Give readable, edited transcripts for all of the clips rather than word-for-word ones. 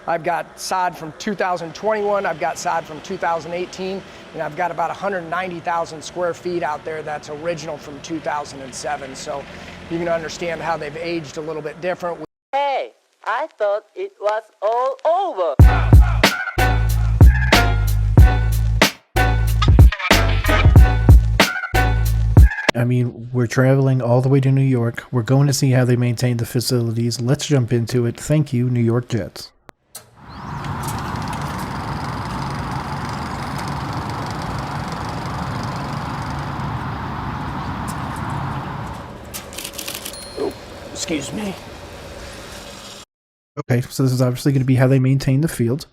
I've got sod from 2021, I've got sod from 2018, and I've got about 190,000 square feet out there that's original from 2007. So you can understand how they've aged a little bit different. Hey, I thought it was all over. I mean, we're traveling all the way to New York. We're going to see how they maintain the facilities. Let's jump into it. Thank you, New York Jets. Oh, excuse me. Okay, so this is obviously going to be how they maintain the field.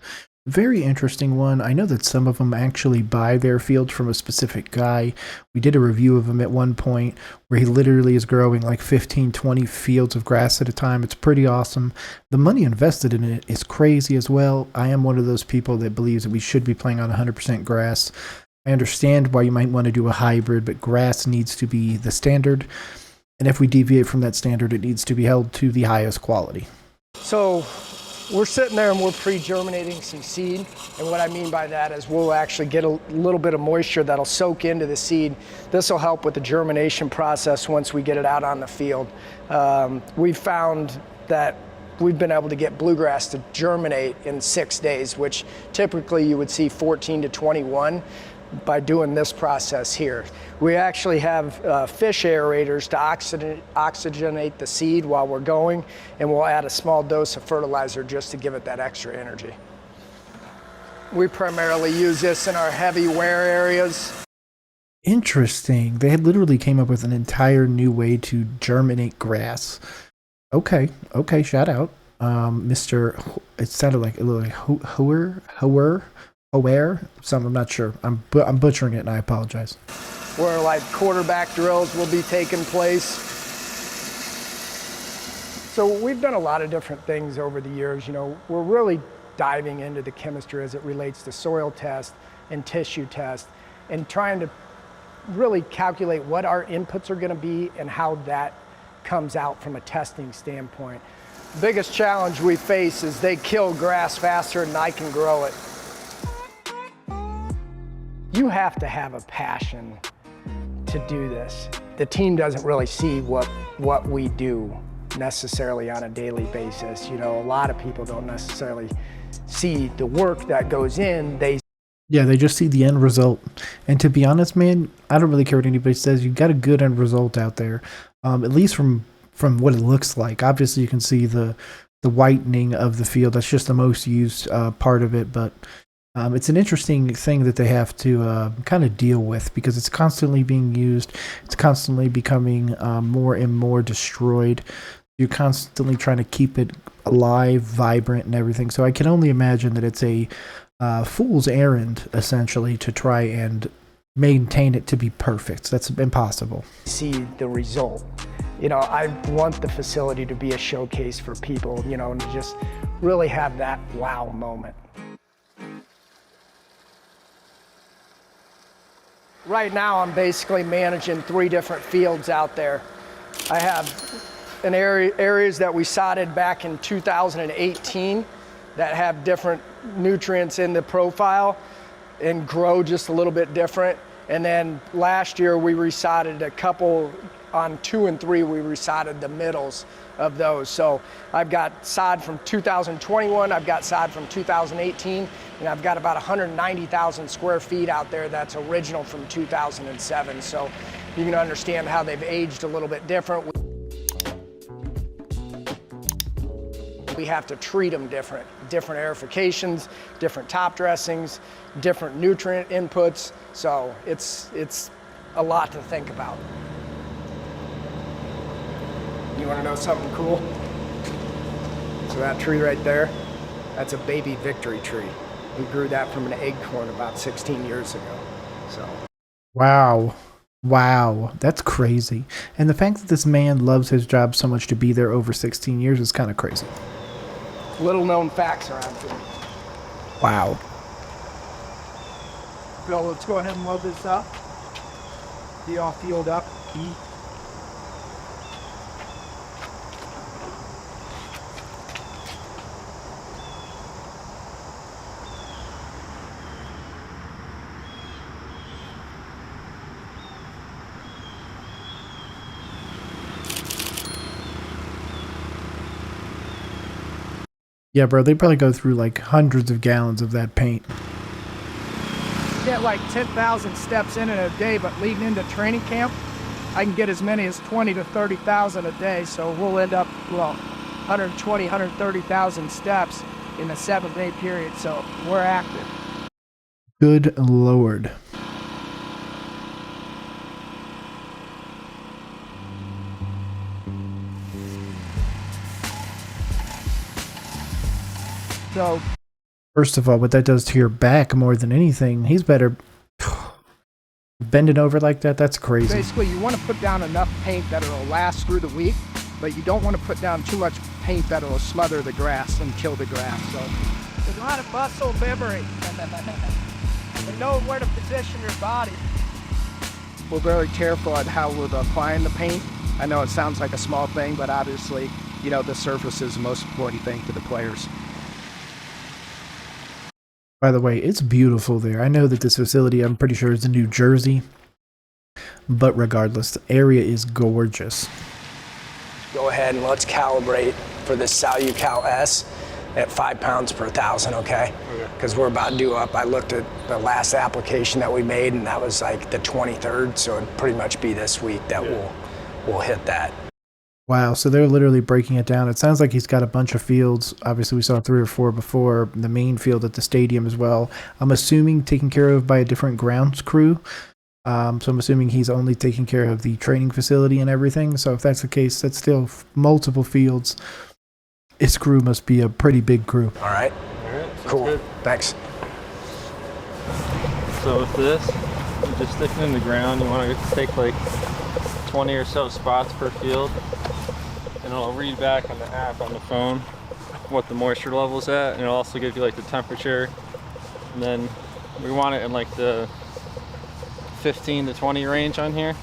Very interesting one. I know that some of them actually buy their fields from a specific guy. We did a review of him at one point where he literally is growing like 15, 20 fields of grass at a time. It's pretty awesome. The money invested in it is crazy as well. I am one of those people that believes that we should be playing on 100% grass. I understand why you might want to do a hybrid, but grass needs to be the standard. And if we deviate from that standard, it needs to be held to the highest quality. So we're sitting there and we're pre-germinating some seed. And what I mean by that is we'll actually get a little bit of moisture that'll soak into the seed. This will help with the germination process once we get it out on the field. We've found that we've been able to get bluegrass to germinate in 6 days, which typically you would see 14 to 21 by doing this process here. We actually have fish aerators to oxygenate the seed while we're going, and we'll add a small dose of fertilizer just to give it that extra energy. We primarily use this in our heavy wear areas. Interesting. They had literally came up with an entire new way to germinate grass. Okay, shout out. Mr. It sounded like a little like Aware, some I'm not sure. I'm butchering it, and I apologize. Where like quarterback drills will be taking place. So we've done a lot of different things over the years. You know, we're really diving into the chemistry as it relates to soil test and tissue test, and trying to really calculate what our inputs are going to be and how that comes out from a testing standpoint. The biggest challenge we face is they kill grass faster than I can grow it. You have to have a passion to do this. The team doesn't really see what we do necessarily on a daily basis. You know, a lot of people don't necessarily see the work that goes in. They just see the end result. And to be honest, man, I don't really care what anybody says. You got a good end result out there, at least from what it looks like. Obviously, you can see the whitening of the field. That's just the most used part of it, but it's an interesting thing that they have to kind of deal with because it's constantly being used. It's constantly becoming more and more destroyed. You're constantly trying to keep it alive, vibrant, and everything. So I can only imagine that it's a fool's errand, essentially, to try and maintain it to be perfect. That's impossible. See the result. You know, I want the facility to be a showcase for people, you know, and to just really have that wow moment. Right now, I'm basically managing 3 different fields out there. I have an areas that we sodded back in 2018 that have different nutrients in the profile and grow just a little bit different. And then last year we resodded a couple on 2 and 3. We resodded the middles of those. So I've got sod from 2021, I've got sod from 2018, and I've got about 190,000 square feet out there that's original from 2007. So you can understand how they've aged a little bit different. We have to treat them different aerifications, different top dressings, different nutrient inputs. So it's a lot to think about. You want to know something cool? So that tree right there, that's a baby victory tree. We grew that from an acorn about 16 years ago. So. Wow, that's crazy. And the fact that this man loves his job so much to be there over 16 years is kind of crazy. Little known facts around here. Wow. Bill, let's go ahead and load this up. Be all fueled up. Yeah, bro, they probably go through like hundreds of gallons of that paint. Get like 10,000 steps in a day, but leading into training camp, I can get as many as 20 to 30,000 a day. So we'll end up, well, 120, 130,000 steps in a 7-day period. So we're active. Good Lord. So First of all, what that does to your back more than anything, he's better bending over like that. That's crazy. basically, you want to put down enough paint that it'll last through the week, but you don't want to put down too much paint that will smother the grass and kill the grass. So there's a lot of muscle memory and know where to position your body. We're very careful at how we're applying the paint. I know it sounds like a small thing, but obviously, you know, the surface is the most important thing to the players. By the way, it's beautiful there. I know that this facility, I'm pretty sure, is in New Jersey. But regardless, the area is gorgeous. Go ahead and let's calibrate for this SaluCal S at 5 pounds per 1,000, okay? Because we're about due up. I looked at the last application that we made, and that was like the 23rd, so it'd pretty much be this week that we'll hit that. Wow, so they're literally breaking it down. It sounds like he's got a bunch of fields. Obviously, we saw 3 or 4 before, the main field at the stadium as well. I'm assuming taken care of by a different grounds crew. So I'm assuming he's only taking care of the training facility and everything. So if that's the case, that's still multiple fields. His crew must be a pretty big crew. All right? Cool. Good. Thanks. So with this, you just stick it in the ground. You want to take like 20 or so spots per field, and it'll read back on the app on the phone what the moisture level is at, and it'll also give you like the temperature. And then we want it in like the 15 to 20 range on here.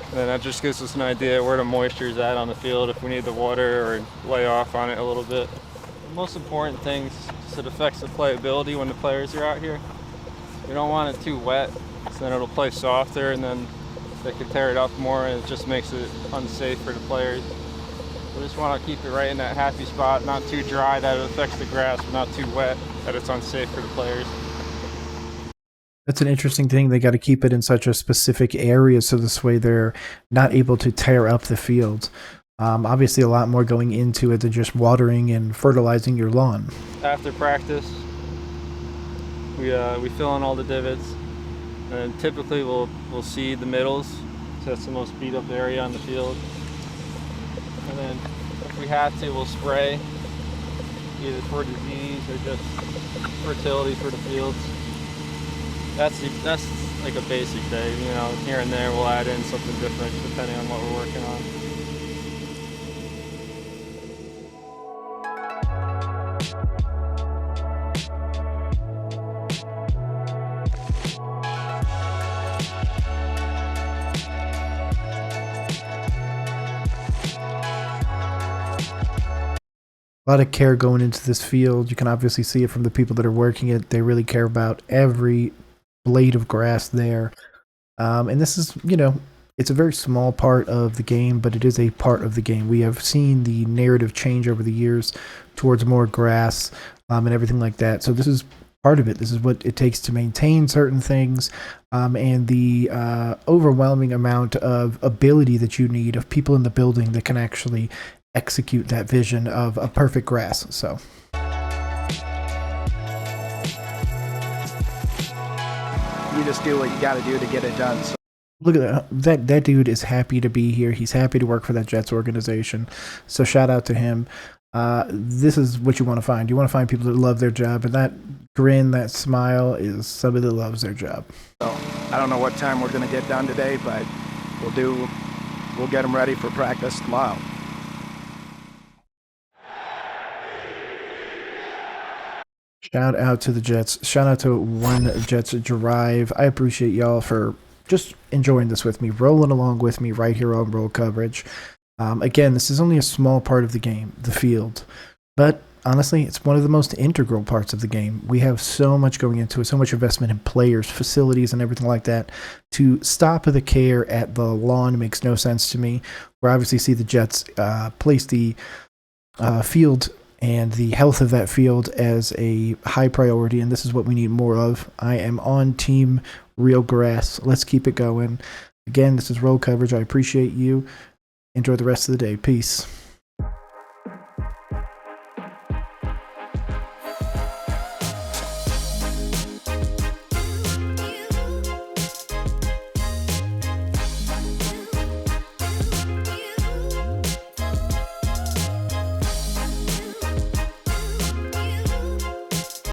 And then that just gives us an idea where the moisture is at on the field, if we need the water or lay off on it a little bit. The most important thing is it affects the playability when the players are out here. We don't want it too wet, so then it'll play softer, and then they can tear it up more, and it just makes it unsafe for the players. We just want to keep it right in that happy spot, not too dry that it affects the grass, but not too wet that it's unsafe for the players. That's an interesting thing. They got to keep it in such a specific area so this way they're not able to tear up the field. Obviously, a lot more going into it than just watering and fertilizing your lawn. After practice, we fill in all the divots, and typically we'll seed the middles, so that's the most beat up area on the field. And then if we have to, we'll spray either for disease or just fertility for the fields. That's like a basic day, you know. Here and there we'll add in something different depending on what we're working on. A lot of care going into this field. You can obviously see it from the people that are working it. They really care about every blade of grass there. And this is, you know, it's a very small part of the game, but it is a part of the game. We have seen the narrative change over the years towards more grass and everything like that. So this is part of it. This is what it takes to maintain certain things, and the overwhelming amount of ability that you need of people in the building that can actually execute that vision of a perfect grass. So You just do what you got to do to get it done. So look at that dude is happy to be here. He's happy to work for that Jets organization. So shout out to him. This is what you want to find. You want to find people that love their job, and that grin, that smile is somebody that loves their job. So I don't know what time we're going to get done today, but we'll get them ready for practice tomorrow. Shout out to the Jets. Shout out to One Jets Drive. I appreciate y'all for just enjoying this with me, rolling along with me right here on Roll Coverage. Again, this is only a small part of the game, the field. But honestly, it's one of the most integral parts of the game. We have so much going into it, so much investment in players, facilities, and everything like that. To stop the care at the lawn makes no sense to me. We obviously see the Jets place the field and the health of that field as a high priority, and this is what we need more of. I am on team real grass. Let's keep it going. Again, this is roll coverage. I appreciate you. Enjoy the rest of the day. Peace.